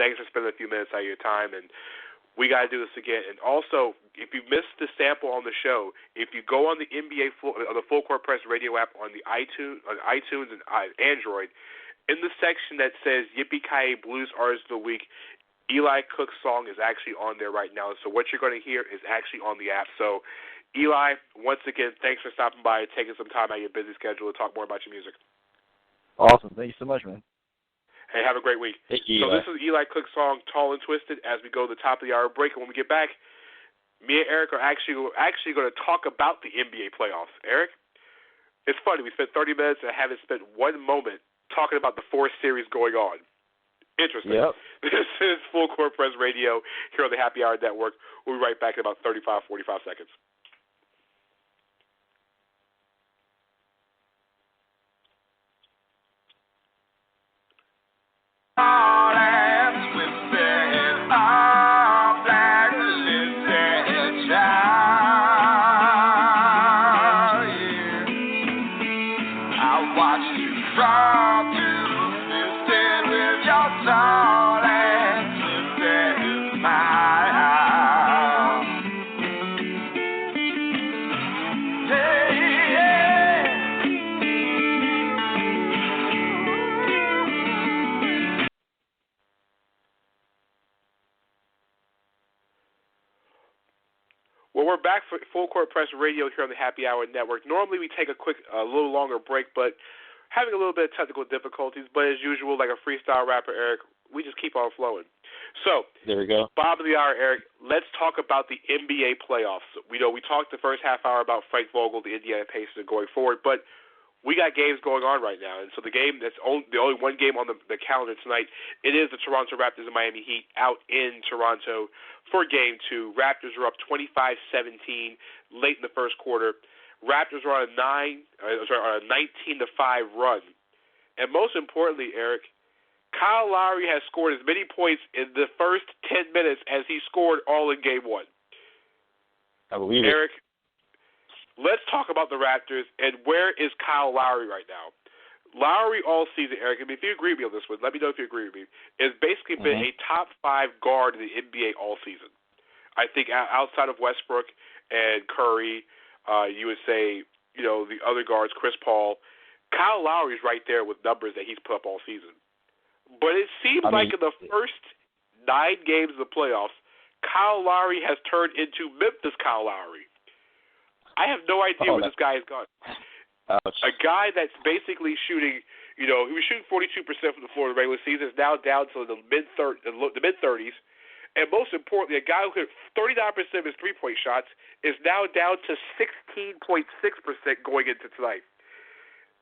thanks for spending a few minutes out of your time, and we got to do this again. And also, if you missed the sample on the show, if you go on the NBA on the Full Court Press radio app on iTunes and Android, in the section that says Yippee-Ki-Yay Blues Artist of the Week, Eli Cook's song is actually on there right now. So what you're going to hear is actually on the app. So, Eli, once again, thanks for stopping by and taking some time out of your busy schedule to talk more about your music. Awesome. Thank you so much, man. Hey, have a great week. Thank you, so this is Eli Cook's song, Tall and Twisted, as we go to the top of the hour break. And when we get back, me and Eric are actually going to talk about the NBA playoffs. Eric, it's funny. We spent 30 minutes and haven't spent one moment talking about the 4 series going on. Interesting. Yep. This is Full Court Press Radio here on the Happy Hour Network. We'll be right back in about 35, 45 seconds. Well, we're back for Full Court Press Radio here on the Happy Hour Network. Normally we take a little longer break, but having a little bit of technical difficulties. But as usual, like a freestyle rapper, Eric, we just keep on flowing. So, there we go. Bob of the Hour, Eric, let's talk about the NBA playoffs. We talked the first half hour about Frank Vogel, the Indiana Pacers, and going forward, but we got games going on right now. And so the game that's the only one game on the calendar tonight, it is the Toronto Raptors and Miami Heat out in Toronto for Game 2. Raptors are up 25-17 late in the first quarter. Raptors are on a 19-5 run. And most importantly, Eric, Kyle Lowry has scored as many points in the first 10 minutes as he scored all in Game 1. I believe it. Eric, let's talk about the Raptors, and where is Kyle Lowry right now? Lowry all season, Eric, I mean, if you agree with me on this one, let me know if you agree with me, has basically been a top 5 guard in the NBA all season. I think outside of Westbrook and Curry, you would say, the other guards, Chris Paul, Kyle Lowry's right there with numbers that he's put up all season. But it seems like in the first 9 games of the playoffs, Kyle Lowry has turned into Memphis Kyle Lowry. I have no idea where this guy has gone. Ouch. A guy that's basically shooting, he was shooting 42% from the floor in the regular season, is now down to the mid-30s. And most importantly, a guy who hit 39% of his three-point shots is now down to 16.6% going into tonight.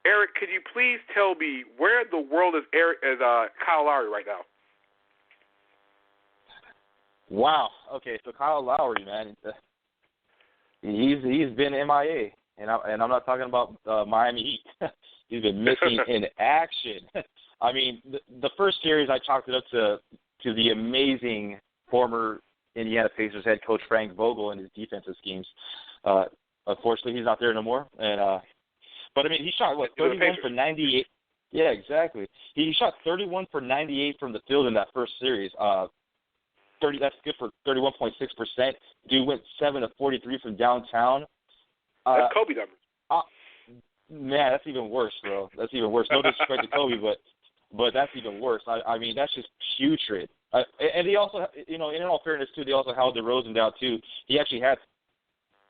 Eric, could you please tell me where in the world is Kyle Lowry right now? Wow. Okay, so Kyle Lowry, man, he's been MIA, and I'm not talking about Miami Heat. He's been missing in action. I mean, the first series I chalked it up to the amazing former Indiana Pacers head coach Frank Vogel and his defensive schemes. Unfortunately, he's not there no more, and. But, I mean, he shot, 31 for 98. Yeah, exactly. He shot 31 for 98 from the field in that first series. That's good for 31.6%. Dude went 7 of 43 from downtown. That's Kobe numbers. Man, that's even worse, bro. That's even worse. No disrespect to Kobe, but that's even worse. I mean, that's just putrid. And he also, in all fairness, too, they also held DeRozan down, too. He actually had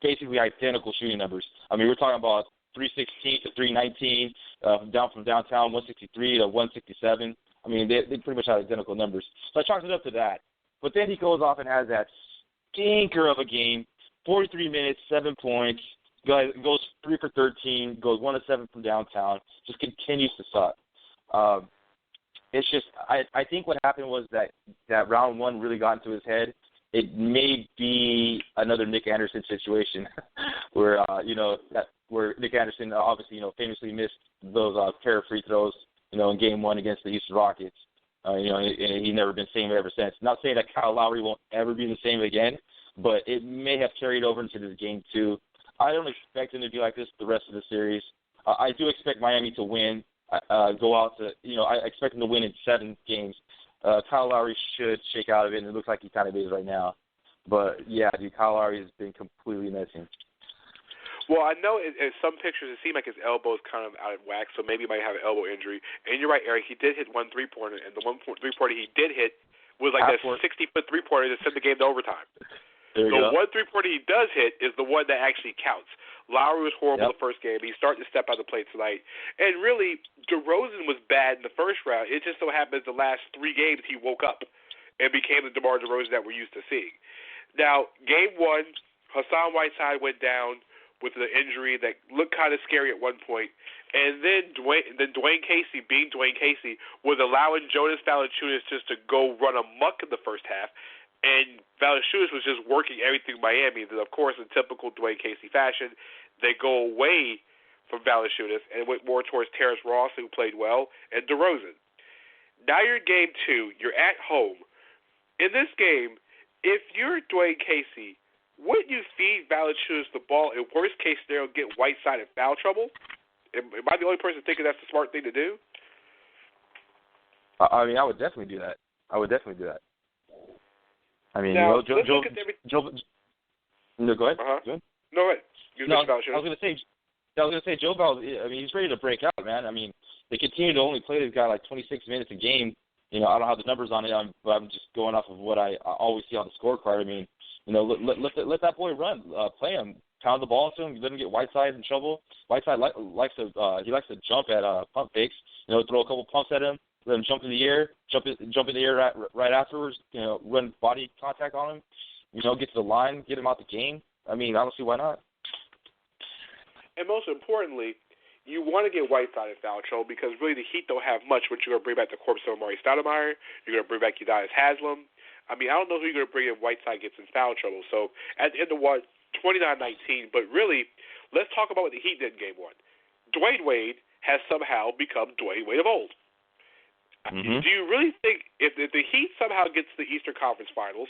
basically identical shooting numbers. I mean, we're talking about 316 to 319, down from downtown, 163 to 167. I mean, they pretty much had identical numbers. So I chalked it up to that. But then he goes off and has that stinker of a game, 43 minutes, 7 points, goes 3 for 13, goes 1 of 7 from downtown, just continues to suck. It's just, I think what happened was that round 1 really got into his head. It may be another Nick Anderson situation where, where Nick Anderson obviously, famously missed those pair of free throws, in Game 1 against the Houston Rockets. And he's never been the same ever since. Not saying that Kyle Lowry won't ever be the same again, but it may have carried over into this Game 2. I don't expect him to be like this the rest of the series. I do expect Miami to win, go out to, I expect them to win in 7 games. Kyle Lowry should shake out of it, and it looks like he kind of is right now. But, yeah, dude, Kyle Lowry has been completely missing. Well, I know in some pictures it seemed like his elbow is kind of out of whack, so maybe he might have an elbow injury. And you're right, Eric, he did hit one three-pointer, and the one three-pointer he did hit was like that 60-foot three-pointer that sent the game to overtime. The one three-pointer he does hit is the one that actually counts. Lowry was horrible the first game. He's starting to step out of the plate tonight. And really, DeRozan was bad in the first round. It just so happens the last 3 games he woke up and became the DeMar DeRozan that we're used to seeing. Now, game 1, Hassan Whiteside went down with an injury that looked kind of scary at one point. And then Dwayne Casey, being Dwayne Casey, was allowing Jonas Valanciunas just to go run amok in the first half. And Valanciunas was just working everything Miami. And, of course, in typical Dwayne Casey fashion, they go away from Valanciunas and went more towards Terrence Ross, who played well, and DeRozan. Now you're in game 2. You're at home. In this game, if you're Dwayne Casey, wouldn't you feed Valanciunas the ball in worst-case scenario, get Whiteside in foul trouble? Am I the only person thinking that's the smart thing to do? I mean, I would definitely do that. I mean, now, Joe. No, go ahead. Uh-huh. Go ahead. No, go ahead. I was gonna say Joe Bell. I mean, he's ready to break out, man. I mean, they continue to only play this guy like 26 minutes a game. You know, I don't have the numbers on it, but I'm just going off of what I always see on the scorecard. I mean, you know, let that boy run, play him, pound the ball into him. Let him get Whiteside in trouble. Whiteside likes to jump at pump fakes. You know, throw a couple pumps at him, let him jump in the air, jump in the air right afterwards. You know, run body contact on him. You know, get to the line, get him out the game. I mean, I don't see why not. And most importantly, you want to get Whiteside in foul trouble because really the Heat don't have much, but you're going to bring back the corpse of Amari Stoudemire. You're going to bring back Udonis Haslem. I mean, I don't know who you're going to bring in Whiteside gets in foul trouble. So at the end of 29-19, but really, let's talk about what the Heat did in Game 1. Dwayne Wade has somehow become Dwayne Wade of old. Mm-hmm. Do you really think if the Heat somehow gets to the Eastern Conference Finals,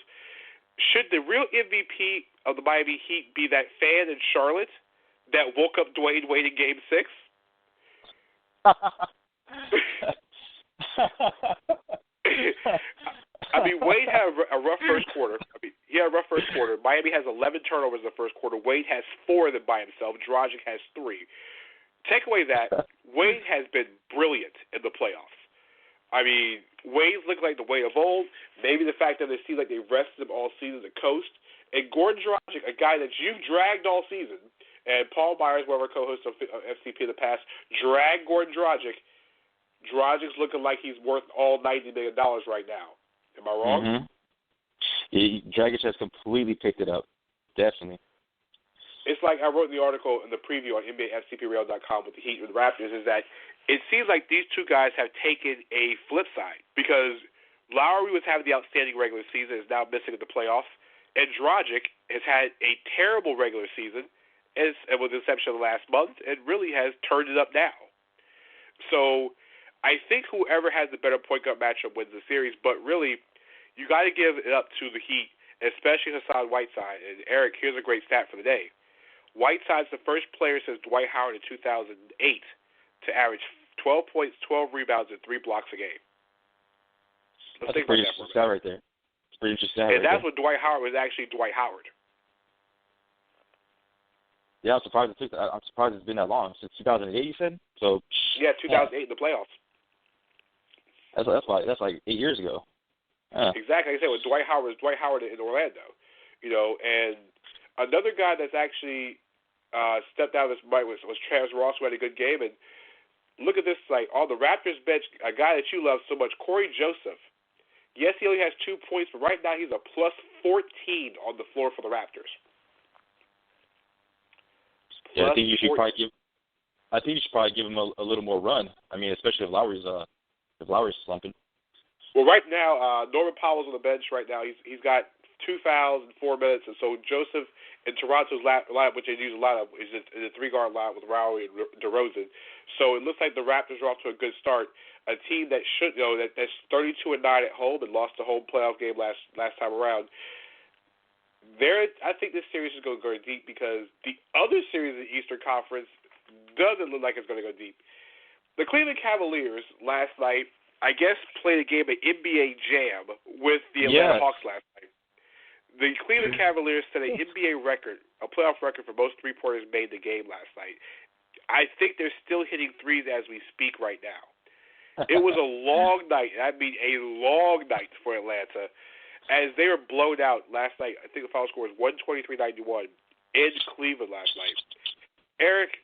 should the real MVP of the Miami Heat be that fan in Charlotte that woke up Dwayne Wade in Game 6? I mean, Wade had a rough first quarter. He had a rough first quarter. Miami has 11 turnovers in the first quarter. Wade has 4 of them by himself. Dragic has 3. Take away that, Wade has been brilliant in the playoffs. I mean, Wade's looking like the Wade of old. Maybe the fact that it seems like they rested him all season to coast. And Gordon Dragic, a guy that you've dragged all season, and Paul Myers, one of our co-hosts of FCP in the past, dragged Gordon Dragic. Dragic's looking like he's worth all $90 million right now. Am I wrong? Mm-hmm. Dragic has completely picked it up. Definitely. It's like I wrote in the article in the preview on NBAFCPRail.com with the Heat and the Raptors is that it seems like these two guys have taken a flip side because Lowry was having the outstanding regular season, is now missing in the playoffs, and Dragic has had a terrible regular season, with the exception of the last month, and really has turned it up now. So I think whoever has the better point guard matchup wins the series, but really you got to give it up to the Heat, especially Hassan Whiteside. And Eric, here's a great stat for the day. Whiteside's the first player since Dwight Howard in 2008 to average 12 points, 12 rebounds, and 3 blocks a game. That's a pretty interesting stat right there. It's pretty interesting stat. And that's when Dwight Howard was actually Dwight Howard. Yeah, I'm surprised it's been that long. Since 2008, you said? So yeah, 2008 in the playoffs. That's like 8 years ago. Exactly. Like I said, when Dwight Howard was Dwight Howard in Orlando, you know, and another guy that's actually stepped out of this fight was Terrence Ross, who had a good game. And look at this, like on the Raptors bench, a guy that you love so much, Corey Joseph. Yes, he only has 2 points, but right now he's a plus 14 on the floor for the Raptors. Yeah, I think you should probably give him a little more run. I mean, especially if Lowry's slumping. Well, right now, Norman Powell's on the bench right now. He's got 2 fouls in 4 minutes, and so Joseph in Toronto's lineup, which they use a lot of, is a 3-guard line with Lowry and DeRozan. So it looks like the Raptors are off to a good start. A team that should that's 32-9 at home and lost the home playoff game last time around. I think this series is going to go deep because the other series in the Eastern Conference doesn't look like it's going to go deep. The Cleveland Cavaliers last night I guess, played a game of NBA Jam with the Atlanta Hawks last night. The Cleveland Cavaliers set an NBA record, a playoff record for most three-pointers made in the game last night. I think they're still hitting threes as we speak right now. It was a long night, and I mean a long night for Atlanta, as they were blown out last night. I think the final score was 123-91 in Cleveland last night. Eric,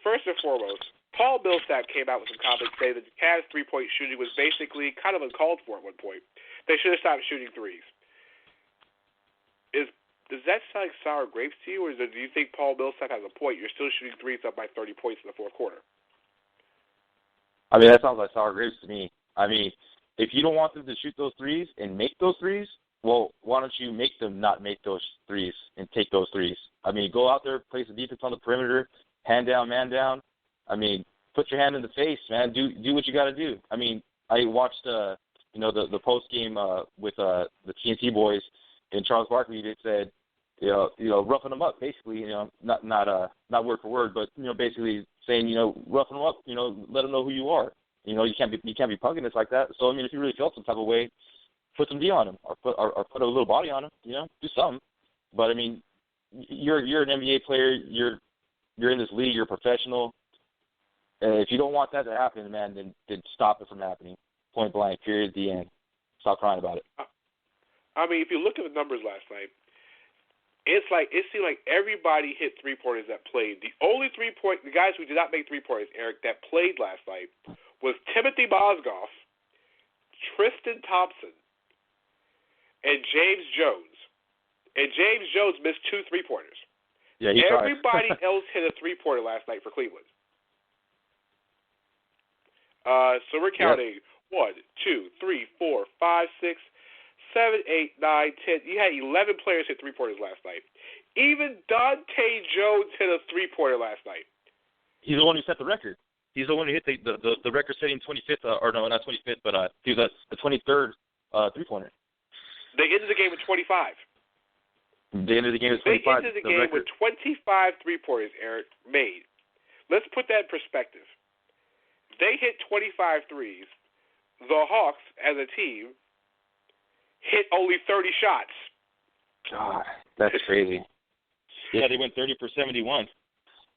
first and foremost, Paul Millsap came out with some comments saying that the Cavs' three-point shooting was basically kind of uncalled for at one point. They should have stopped shooting threes. Does that sound like sour grapes to you, or do you think Paul Millsap has a point? You're still shooting threes up by 30 points in the fourth quarter. I mean, that sounds like sour grapes to me. I mean, if you don't want them to shoot those threes and make those threes, well, why don't you make them not make those threes and take those threes? I mean, go out there, play some defense on the perimeter, hand down, man down. I mean, put your hand in the face, man. Do what you got to do. I mean, I watched the post game with the TNT boys, and Charles Barkley. They said, roughing them up, basically. Not word for word, but basically saying, roughing them up. Let them know who you are. You can't be punking us like that. So I mean, if you really felt some type of way, put some D on him, or put a little body on him. Do something. But I mean, you're an NBA player. You're in this league. You're a professional. If you don't want that to happen, man, then stop it from happening. Point blank. Period. The end. Stop crying about it. I mean, if you look at the numbers last night, it seemed like everybody hit three-pointers that played. The only the guys who did not make three-pointers, Eric, that played last night was Timothy Mozgov, Tristan Thompson, and James Jones. And James Jones missed 2 three-pointers. Yeah, everybody else hit a three-pointer last night for Cleveland. So we're counting 1, 2, 3, 4, 5, 6, 7, 8, 9, 10. You had 11 players hit three-pointers last night. Even Dante Jones hit a three-pointer last night. He's the one who set the record. He's the one who hit the record-setting 25th, or no, not 25th, but he was the 23rd three-pointer. They ended the game with 25. They ended the game with 25. They ended the game with 25 three-pointers, Eric, made. Let's put that in perspective. They hit 25 threes. The Hawks, as a team, hit only 30 shots. God, that's crazy. Yeah, they went 30 for 71.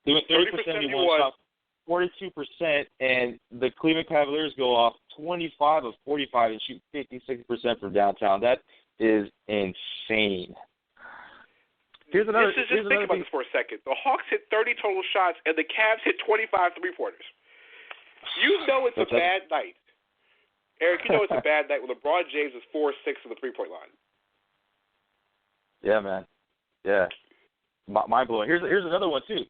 They went 30 for 71, shot 42%, and the Cleveland Cavaliers go off 25 of 45 and shoot 56% from downtown. That is insane. Think about this for a second. The Hawks hit 30 total shots, and the Cavs hit 25 three-pointers. It's a bad night. Eric, it's a bad night when LeBron James is 4-6 from the three-point line. Yeah, man. Yeah. Mind-blowing. Here's another one, too.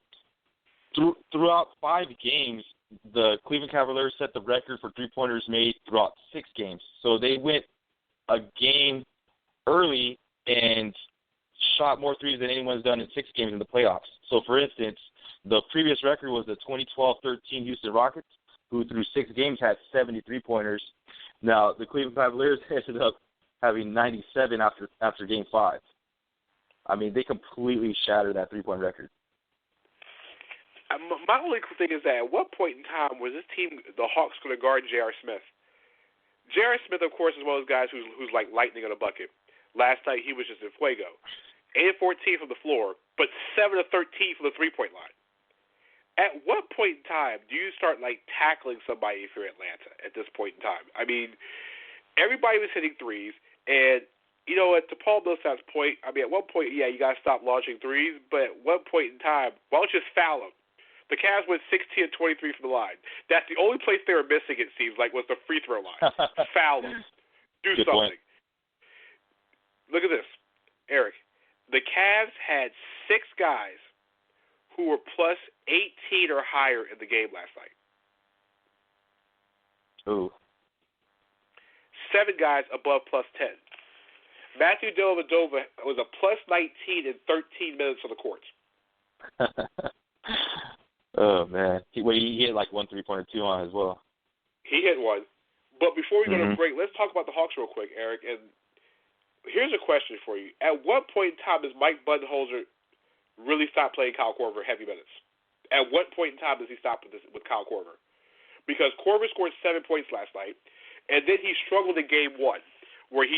Throughout 5 games, the Cleveland Cavaliers set the record for three-pointers made throughout 6 games. So they went a game early and shot more threes than anyone's done in 6 games in the playoffs. So, for instance, the previous record was the 2012-13 Houston Rockets, who through 6 games had 70 three-pointers. Now, the Cleveland Cavaliers ended up having 97 after Game 5. I mean, they completely shattered that three-point record. My only thing is that at what point in time was this team, the Hawks, going to guard J.R. Smith? J.R. Smith, of course, is one of those guys who's like lightning in a bucket. Last night, he was just in fuego. 8 of 14 from the floor, but 7 of 13 from the three-point line. At what point in time do you start, tackling somebody if you're Atlanta at this point in time? I mean, everybody was hitting threes, and, to Paul Millsap's point, I mean, at one point, you got to stop launching threes, but at one point in time, why don't you just foul them? The Cavs went 16 and 23 from the line. That's the only place they were missing, it seems like, was the free throw line. Foul them. Do Good something. Point. Look at this, Eric. The Cavs had 6 guys who were plus 18 or higher in the game last night. Ooh. 7 guys above plus 10. Matthew Dellavedova was a plus 19 in 13 minutes on the court. Oh, man. He hit 1 3-pointer, 2 on as well. He hit 1. But before we go to break, let's talk about the Hawks real quick, Eric. And here's a question for you. At what point in time does Mike Budenholzer really stop playing Kyle Korver heavy minutes? At what point in time does he stop with Kyle Korver? Because Korver scored 7 points last night. And then he struggled in game one, where he